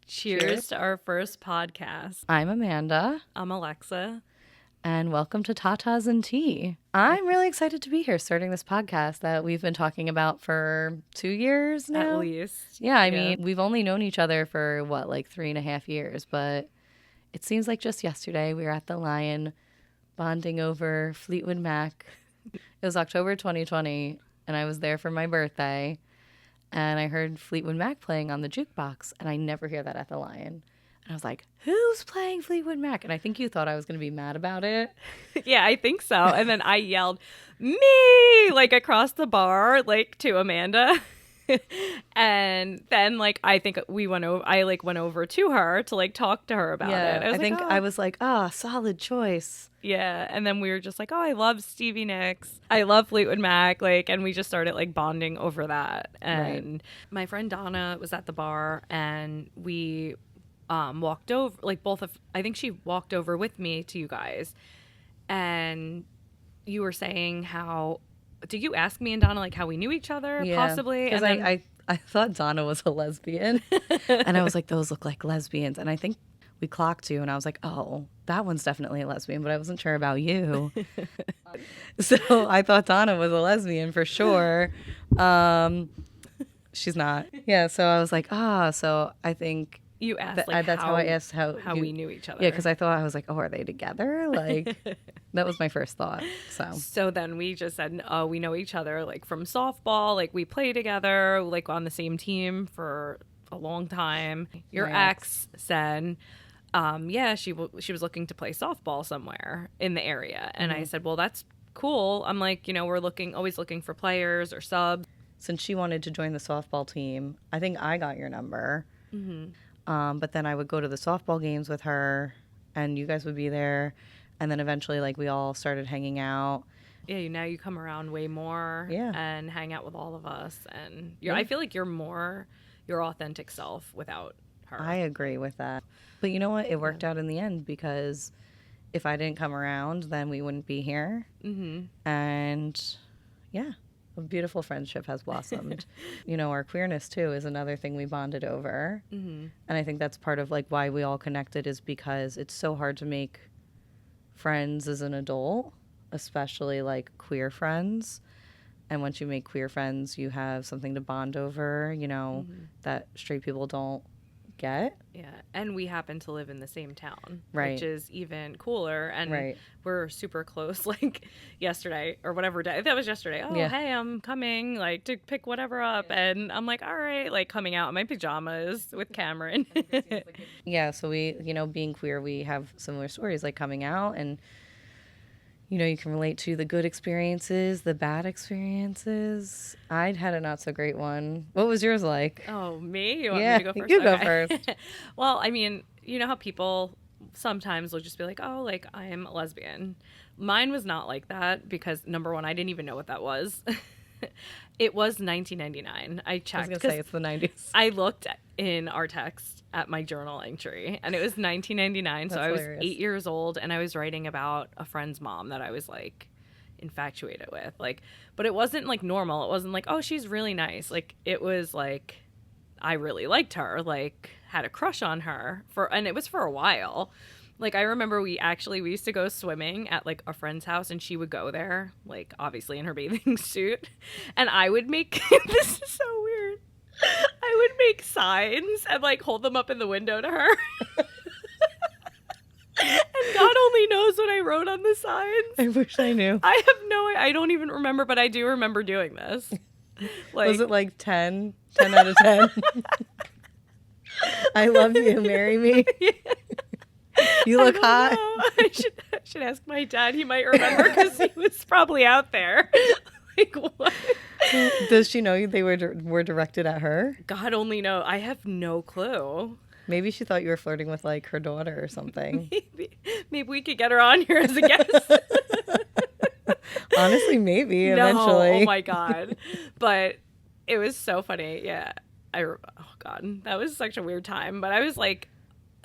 Cheers to our first podcast. I'm Amanda. I'm Alexa. And welcome to Tatas and Tea. I'm really excited to be here starting this podcast that we've been talking about for 2 years now. At least. Yeah, I mean, we've only known each other for, 3.5 years, but it seems like just yesterday we were at the Lion bonding over Fleetwood Mac. It was October 2020, and I was there for my birthday, and I heard Fleetwood Mac playing on the jukebox, and I never hear that at the Lion. And I was like, who's playing Fleetwood Mac? And I think you thought I was going to be mad about it. Yeah, I think so. And then I yelled, me, across the bar, to Amanda. And then, I think I went over to her to, talk to her about it. I was like, solid choice. Yeah, and then we were just like, I love Stevie Nicks. I love Fleetwood Mac, and we just started, bonding over that. And my friend Donna was at the bar, and we walked over, I think she walked over with me to you guys, and you were saying how, did you ask me and Donna, how we knew each other, possibly? Because I thought Donna was a lesbian, and I was like, those look like lesbians, and I think we clocked you, and I was like, oh, that one's definitely a lesbian, but I wasn't sure about you. So I thought Donna was a lesbian for sure. She's not. Yeah, so I was like, so I think you asked, that's how I asked how we knew each other. Yeah, because I thought, I was like, are they together? That was my first thought. So then we just said, we know each other, from softball. We play together, on the same team for a long time. Your ex said, she was looking to play softball somewhere in the area. And I said, well, that's cool. I'm like, we're always looking for players or subs. Since she wanted to join the softball team, I think I got your number. Mm-hmm. But then I would go to the softball games with her, and you guys would be there. And then eventually, we all started hanging out. Yeah, now you come around way more and hang out with all of us. And I feel like you're more your authentic self without her. I agree with that. But you know what? It worked out in the end, because if I didn't come around, then we wouldn't be here. Mm-hmm. And a beautiful friendship has blossomed. Our queerness too is another thing we bonded over. Mm-hmm. And I think that's part of why we all connected, is because it's so hard to make friends as an adult, especially queer friends. And once you make queer friends, you have something to bond over, that straight people don't get. Yeah, and we happen to live in the same town, right, which is even cooler. And we're super close. Yesterday or whatever day that was yesterday. Hey, I'm coming to pick whatever up, and I'm like, all right, coming out in my pajamas with Cameron. Yeah, so we, being queer, we have similar stories, coming out, and you can relate to the good experiences, the bad experiences. I'd had a not so great one. What was yours like? Oh, me? You want me to go first? You go first. Well, I mean, how people sometimes will just be like, I am a lesbian. Mine was not like that, because number one, I didn't even know what that was. It was 1999. I checked. I was going to say it's the 90s. I looked in our text at my journal entry, and it was 1999. So I was hilarious. 8 years old, and I was writing about a friend's mom that I was infatuated with. But it wasn't normal. It wasn't oh, she's really nice. It was I really liked her, had a crush on her and it was for a while. I remember we used to go swimming at a friend's house, and she would go there, obviously in her bathing suit. And I would make, this is so weird, I would make signs and hold them up in the window to her. And God only knows what I wrote on the signs. I wish I knew. I don't even remember, but I do remember doing this. Was it 10? 10 out of 10? I love you, marry me. Yeah. You look hot. I should ask my dad. He might remember, because he was probably out there. What? Does she know they were directed at her? God only knows. I have no clue. Maybe she thought you were flirting with her daughter or something. Maybe we could get her on here as a guest. Honestly, maybe eventually. Oh my God. But it was so funny. Yeah. Oh God, that was such a weird time. But I was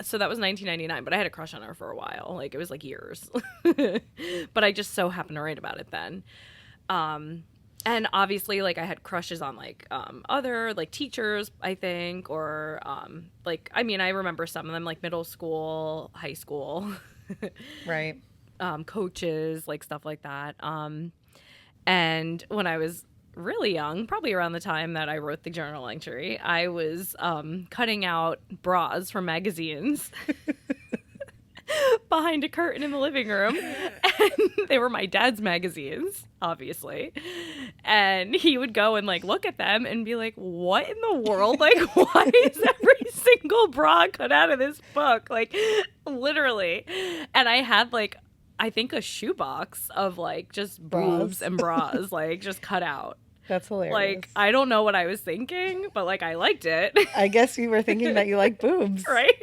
so that was 1999, but I had a crush on her for a while. It was years. But I just so happened to write about it then. And obviously, like, I had crushes on, like, other, like, teachers, I think, or, like, I mean, I remember some of them, like, middle school, high school. Right. Coaches, like, stuff like that. And when I was really young, probably around the time that I wrote the journal entry, I was cutting out bras from magazines behind a curtain in the living room. And they were my dad's magazines, obviously. And he would go and, like, look at them and be like, what in the world? Like, why is every single bra cut out of this book? Like, literally. And I had, like, I think a shoebox of, like, just boobs and bras, like, just cut out. That's hilarious. Like, I don't know what I was thinking, but, like, I liked it. I guess you were thinking that you like boobs. Right?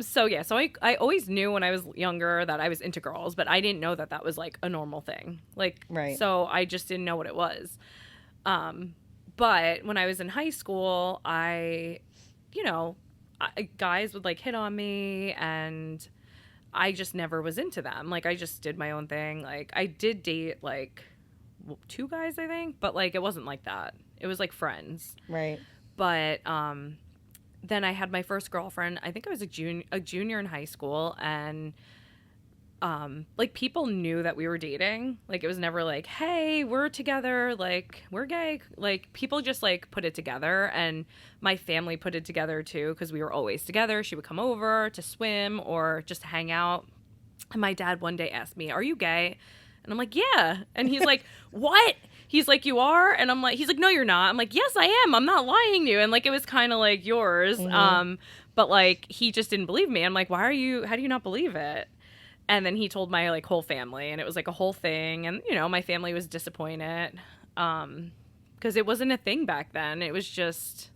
So, yeah. So I always knew when I was younger that I was into girls, but I didn't know that that was, like, a normal thing. Like, right. So I just didn't know what it was. But when I was in high school, guys would, like, hit on me, and I just never was into them. Like, I just did my own thing. Like, I did date, like, 2 guys, I think, but, like, it wasn't like that. It was, like, friends. Right. But then I had my first girlfriend. I think I was a junior in high school, and like, people knew that we were dating. Like, it was never like, hey, we're together, like, we're gay. Like, people just, like, put it together, and my family put it together too, because we were always together. She would come over to swim or just hang out, and my dad one day asked me, are you gay? And I'm like, yeah. And he's like, what? He's like, you are? And I'm like, he's like, no, you're not. I'm like, yes, I am. I'm not lying to you. And, like, it was kind of like yours. Mm-hmm. But, like, he just didn't believe me. I'm like, how do you not believe it? And then he told my, like, whole family, and it was, like, a whole thing. And, you know, my family was disappointed because it wasn't a thing back then. It was just,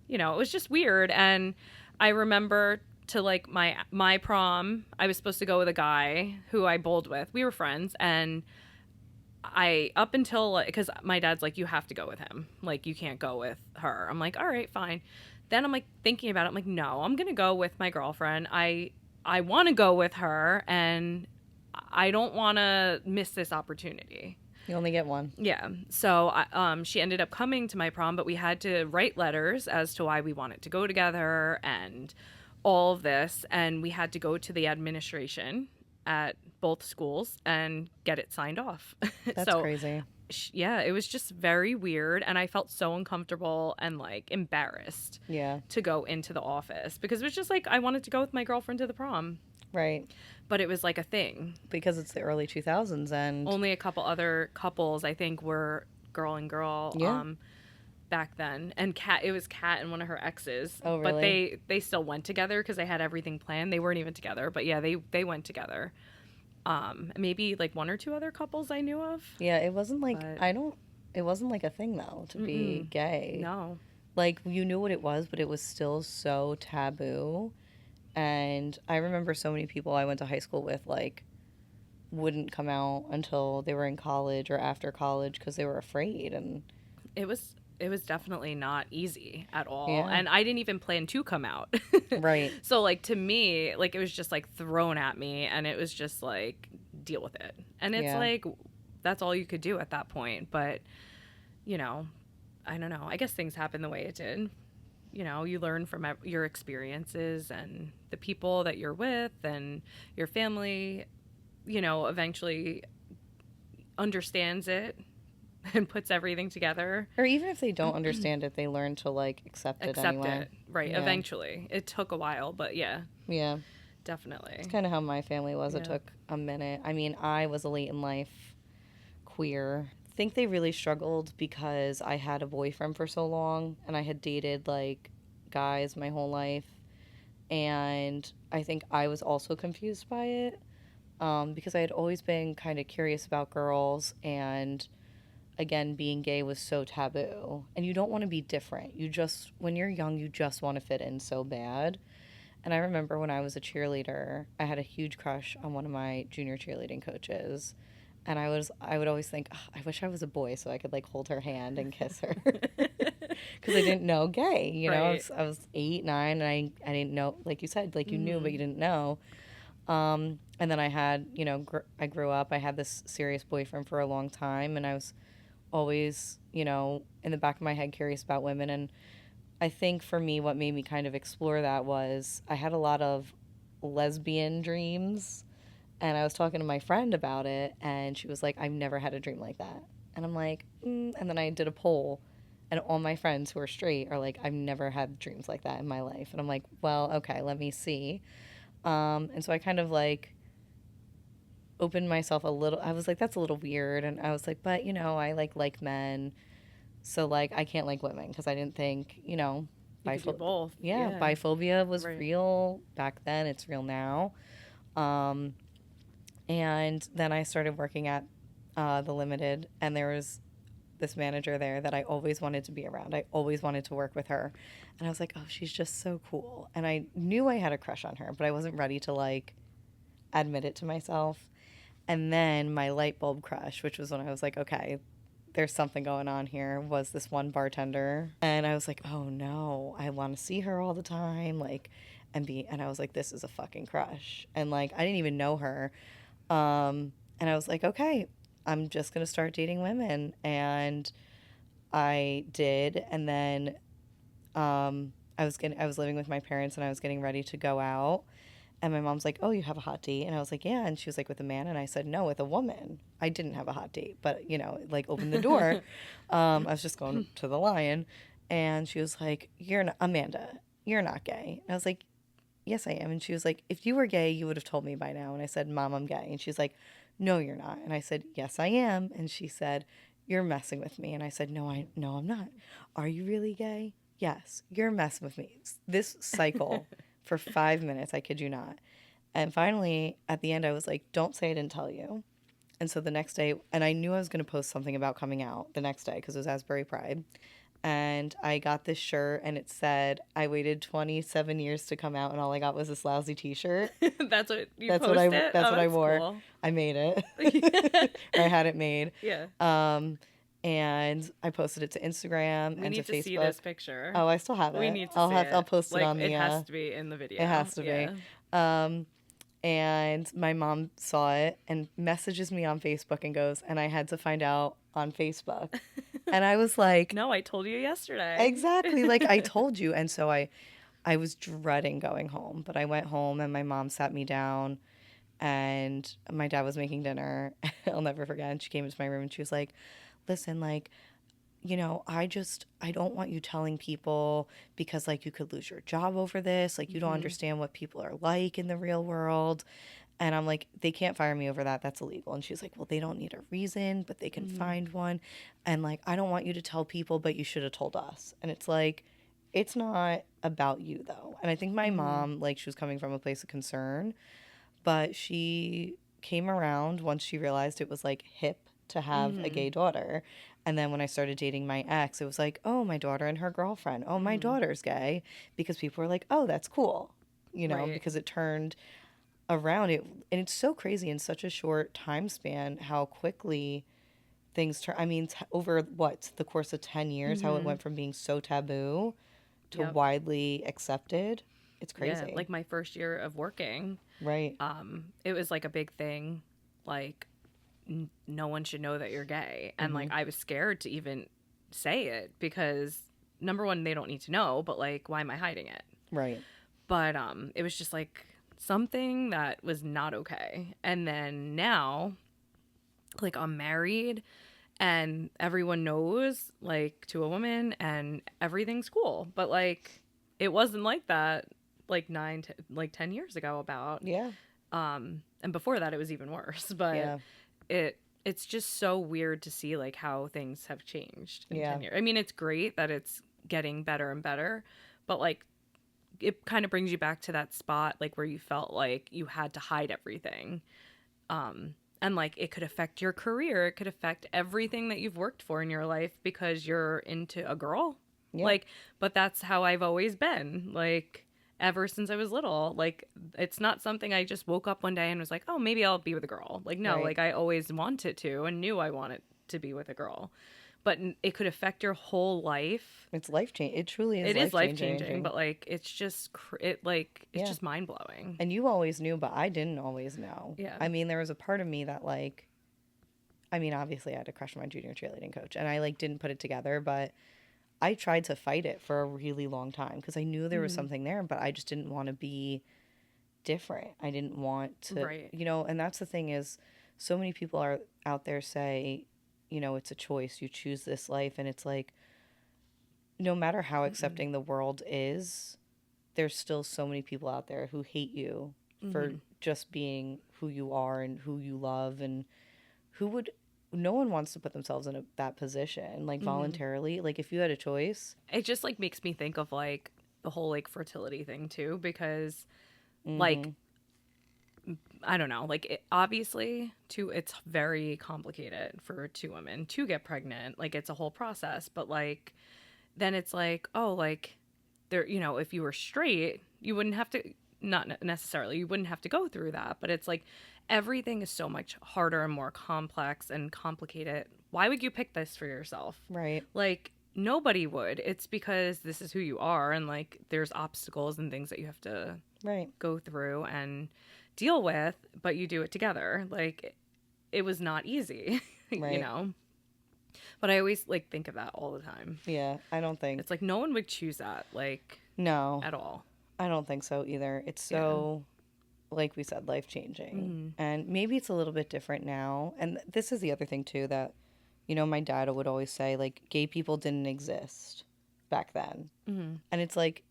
you know, it was just weird. And I remember to, like, my prom, I was supposed to go with a guy who I bowled with. We were friends, and up until, because my dad's like, you have to go with him. Like, you can't go with her. I'm like, all right, fine. Then I'm, like, thinking about it. I'm like, no, I'm going to go with my girlfriend. I want to go with her, and I don't want to miss this opportunity. You only get one. Yeah. So she ended up coming to my prom, but we had to write letters as to why we wanted to go together and all of this. And we had to go to the administration at both schools and get it signed off. That's crazy. Yeah, it was just very weird, and I felt so uncomfortable and, like, embarrassed to go into the office, because it was just like, I wanted to go with my girlfriend to the prom. Right. But it was like a thing. Because it's the early 2000s, and only a couple other couples, I think, were girl and girl back then. And it was Kat and one of her exes. Oh, really? But they still went together because they had everything planned. They weren't even together, but yeah, they went together. Maybe, like, 1 or 2 other couples I knew of. Yeah, it wasn't like, it wasn't like a thing, though, to be gay. No. Like, you knew what it was, but it was still so taboo. And I remember so many people I went to high school with, like, wouldn't come out until they were in college or after college because they were afraid. And it was definitely not easy at all. Yeah. And I didn't even plan to come out. Right. So, like, to me, like, it was just, like, thrown at me, and it was just like, deal with it. And it's like, that's all you could do at that point. But, you know, I don't know. I guess things happen the way it did. You know, you learn from your experiences and the people that you're with, and your family, you know, eventually understands it and puts everything together. Or even if they don't understand it, they learn to, like, accept it anyway. Right. Yeah. Eventually. It took a while, but yeah. Yeah. Definitely. It's kind of how my family was. Yeah. It took a minute. I mean, I was a late in life queer. I think they really struggled because I had a boyfriend for so long, and I had dated, like, guys my whole life. And I think I was also confused by it because I had always been kind of curious about girls, and again, being gay was so taboo, and you don't want to be different. When you're young, you just want to fit in so bad. And I remember when I was a cheerleader, I had a huge crush on one of my junior cheerleading coaches, and I would always think, oh, I wish I was a boy so I could, like, hold her hand and kiss her, because I didn't know gay. You know, right. I was 8, 9, and I didn't know, like you said, like, you knew but you didn't know. And then I had, you know, I grew up. I had this serious boyfriend for a long time, and I was always, you know, in the back of my head curious about women. And I think for me, what made me kind of explore that was I had a lot of lesbian dreams. And I was talking to my friend about it, and she was like, I've never had a dream like that. And I'm like, And then I did a poll, and all my friends who are straight are like, I've never had dreams like that in my life. And I'm like, well, okay, let me see. And so I kind of like opened myself a little. I was like, that's a little weird. And I was like, but, you know, I like men. So, like, I can't like women because I didn't think, you know, you could do both. Yeah, biphobia was Right. real back then. It's real now. And then I started working at the Limited, and there was this manager there that I always wanted to be around. I always wanted to work with her. And I was like, oh, she's just so cool. And I knew I had a crush on her, but I wasn't ready to like admit it to myself. And then my light bulb crush, which was when I was like, okay, there's something going on here, was this one bartender. And I was like, oh no, I want to see her all the time. Like, and I was like, this is a fucking crush. And like, I didn't even know her. And I was like, okay, I'm just going to start dating women. And I did. And then I was living with my parents, and I was getting ready to go out. And my mom's like, oh, you have a hot date? And I was like, yeah. And she was like, with a man? And I said, no, with a woman. I didn't have a hot date, but, you know, like opened the door. I was just going to the Lion. And she was like, Amanda, you're not gay. And I was like, yes, I am. And she was like, if you were gay, you would have told me by now. And I said, Mom, I'm gay. And she's like, no, you're not. And I said, yes, I am. And she said, you're messing with me. And I said, no, I'm not. Are you really gay? Yes, you're messing with me. This cycle for 5 minutes, I kid you not. And finally, at the end, I was like, don't say I didn't tell you. And so the next day, and I knew I was going to post something about coming out the next day because it was Asbury Pride. And I got this shirt, and it said, I waited 27 years to come out, and all I got was this lousy t-shirt. That's what you That's posted? That's what I wore. Cool. I made it. Or I had it made. Yeah. And I posted it to Instagram and to Facebook. We need to see this picture. Oh, I still have it. We need to see it. I'll post it like, on the... It has to be in the video. It has to be. And my mom saw it and messages me on Facebook and goes, and I had to find out on Facebook. And I was like... No, I told you yesterday. Exactly. Like, I told you. And so I was dreading going home. But I went home, and my mom sat me down, and my dad was making dinner. I'll never forget. And she came into my room, and she was like, listen, like, you know, I don't want you telling people because, like, you could lose your job over this. Like, you don't understand what people are like in the real world. And I'm like, they can't fire me over that. That's illegal. And she's like, well, they don't need a reason, but they can find one. And, like, I don't want you to tell people, but you should have told us. And it's like, it's not about you, though. And I think my mom, like, she was coming from a place of concern, but she came around once she realized it was, like, hip to have a gay daughter. And then when I started dating my ex, it was like, oh, my daughter and her girlfriend. Oh, my daughter's gay. Because people were like, oh, that's cool. You know, because it turned around it. And it's so crazy in such a short time span how quickly things turn. I mean, over the course of 10 years, how it went from being so taboo to widely accepted. It's crazy. Yeah, like my first year of working. Right. It was like a big thing. Like, no one should know that you're gay. And like, I was scared to even say it because number one, they don't need to know, but like, why am I hiding it? Right. But it was just like something that was not okay. And then now, like, I'm married and everyone knows, like, to a woman, and everything's cool. But like, it wasn't like that like 10 years ago about. Yeah. And before that it was even worse. But it's just so weird to see like how things have changed in 10 years. I mean, it's great that it's getting better and better, but like, it kind of brings you back to that spot like where you felt like you had to hide everything. And like, it could affect your career. It could affect everything that you've worked for in your life because you're into a girl. Yeah. Like, but that's how I've always been. Like, ever since I was little. Like, it's not something I just woke up one day and was like, oh, maybe I'll be with a girl. Like, no, like, I always wanted to and knew I wanted to be with a girl. But it could affect your whole life. It's life-changing. It truly is. It is life-changing, but like, it's just it's just mind-blowing. And you always knew, but I didn't always know. Yeah. I mean, there was a part of me that like, I mean, obviously I had a crush on my junior cheerleading coach, and I like didn't put it together, but I tried to fight it for a really long time because I knew there was something there, but I just didn't want to be different. I didn't want to, Right. you know, and that's the thing is so many people are out there say, you know, it's a choice. You choose this life. And it's like, no matter how accepting the world is, there's still so many people out there who hate you for just being who you are and who you love, and who would, no one wants to put themselves in that position, like voluntarily. Like if you had a choice. It just like makes me think of like the whole like fertility thing too, because like I don't know, like obviously it's very complicated for two women to get pregnant. Like it's a whole process, but like then it's like, oh, like there, you know, if you were straight, you wouldn't have to, not necessarily, you wouldn't have to go through that. But it's like everything is so much harder and more complex and complicated. Why would you pick this for yourself? Right. Like nobody would. It's because this is who you are, and like there's obstacles and things that you have to go through and deal with, but you do it together. Like it was not easy, you know. But I always like think of that all the time. Yeah, I don't think it's like no one would choose that, like no, at all. I don't think so either. It's so like we said, life changing, and maybe it's a little bit different now. And this is the other thing too, that you know my dad would always say, like, gay people didn't exist back then, and it's like,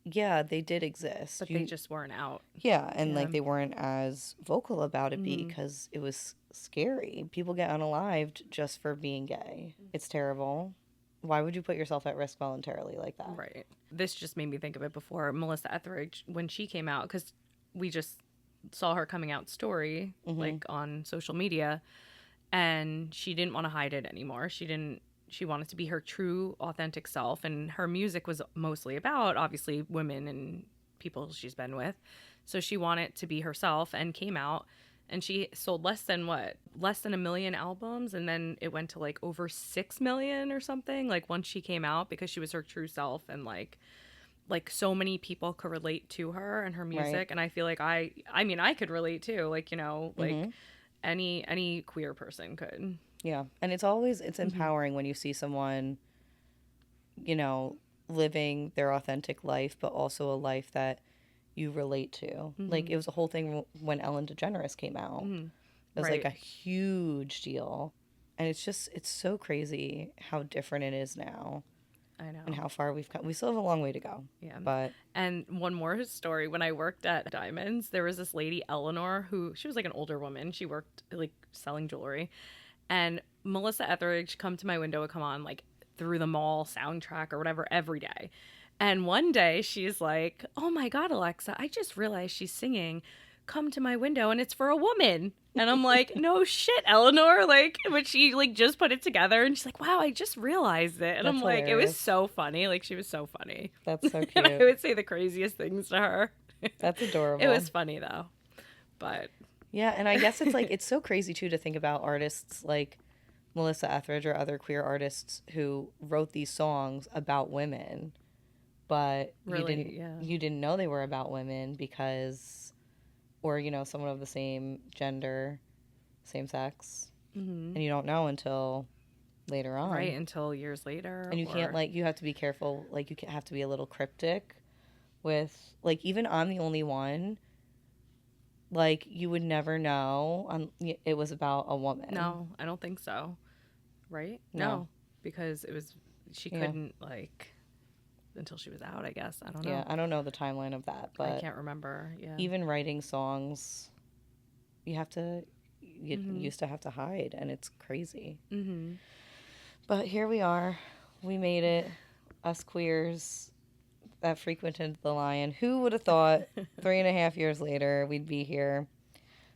yeah, they did exist, but they just weren't out. Yeah, and like they weren't as vocal about it because it was scary. People get unalived just for being gay. It's terrible. Why would you put yourself at risk voluntarily like that? Right. This just made me think of it before. Melissa Etheridge, when she came out, because we just saw her coming out story like on social media, and she didn't want to hide it anymore. She wanted to be her true, authentic self, and her music was mostly about, obviously, women and people she's been with. So she wanted to be herself and came out, and she sold less than 1 million albums, and then it went to like over 6 million or something, like once she came out, because she was her true self, and like so many people could relate to her and her music. Right. And I feel like I mean, I could relate too, like, you know, like any queer person could. Yeah. And it's empowering when you see someone, you know, living their authentic life, but also a life that you relate to. Like it was a whole thing when Ellen DeGeneres came out. It was like a huge deal. And it's so crazy how different it is now. I know. And how far we've come. We still have a long way to go. Yeah. But and one more story. When I worked at Diamonds, there was this lady, Eleanor, she was like an older woman. She worked like selling jewelry. And Melissa Etheridge come to my window and come on like Through the Mall soundtrack or whatever every day. And one day she's like, oh my God, Alexa, I just realized she's singing Come to My Window and it's for a woman. And I'm like, no shit, Eleanor. Like, but she like just put it together and she's like, wow, I just realized it. And That's I'm like, hilarious. It was so funny. Like, she was so funny. That's so cute. And I would say the craziest things to her. That's adorable. It was funny though. But yeah, and I guess it's like, it's so crazy too to think about artists like Melissa Etheridge or other queer artists who wrote these songs about women, but really, you didn't know they were about women because, or, you know, someone of the same gender, same sex, and you don't know until later on. Right, until years later. And you can't, like, you have to be careful, like, you have to be a little cryptic with, like, even I'm the Only One, like, you would never know it was about a woman. No, I don't think so. Right? No. Because she couldn't, like, until she was out, I guess. I don't know. Yeah, I don't know the timeline of that, but I can't remember. Yeah. Even writing songs, you used to have to hide, and it's crazy. But here we are. We made it. Us queers that frequented the Lion. Who would have thought 3.5 years later we'd be here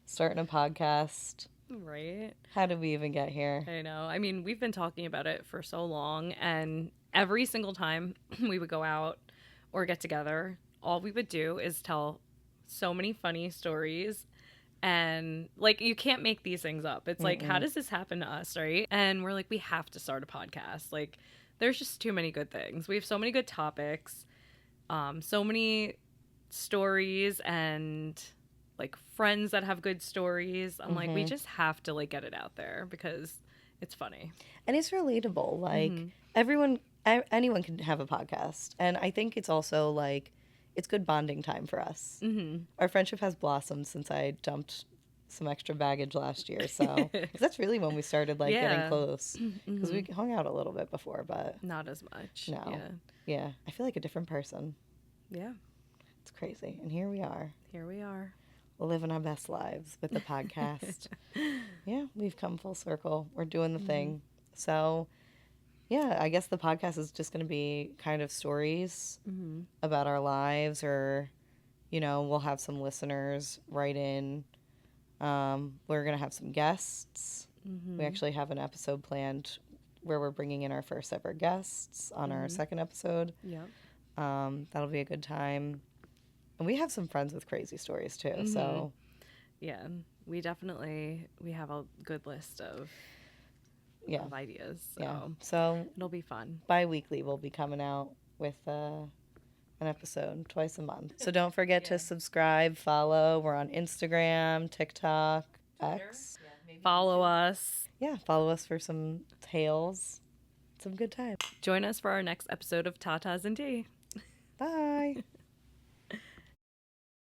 starting a podcast? Right. How did we even get here? I know. I mean, we've been talking about it for so long, and every single time we would go out or get together, all we would do is tell so many funny stories. And like, you can't make these things up. It's like, how does this happen to us, right? And we're like, we have to start a podcast. Like, there's just too many good things. We have so many good topics, so many stories, and like friends that have good stories. I'm like, we just have to like get it out there because it's funny. And it's relatable. Like anyone can have a podcast. And I think it's also like, it's good bonding time for us. Our friendship has blossomed since I dumped some extra baggage last year. So 'cause that's really when we started like getting close. Because we hung out a little bit before, but not as much. No. Yeah. I feel like a different person. Yeah. It's crazy. And here we are. Here we are. Living our best lives with the podcast. Yeah, we've come full circle. We're doing the thing. So, yeah, I guess the podcast is just going to be kind of stories about our lives, or, you know, we'll have some listeners write in. We're going to have some guests. We actually have an episode planned where we're bringing in our first ever guests on our second episode. Yeah. That'll be a good time. And we have some friends with crazy stories too. So yeah, we have a good list of ideas. So it'll be fun. Bi-weekly we'll be coming out with an episode twice a month. So don't forget to subscribe, follow. We're on Instagram, TikTok, X. Follow us. Yeah, follow us for some tales. Some good time. Join us for our next episode of Tatas and Tea. Bye.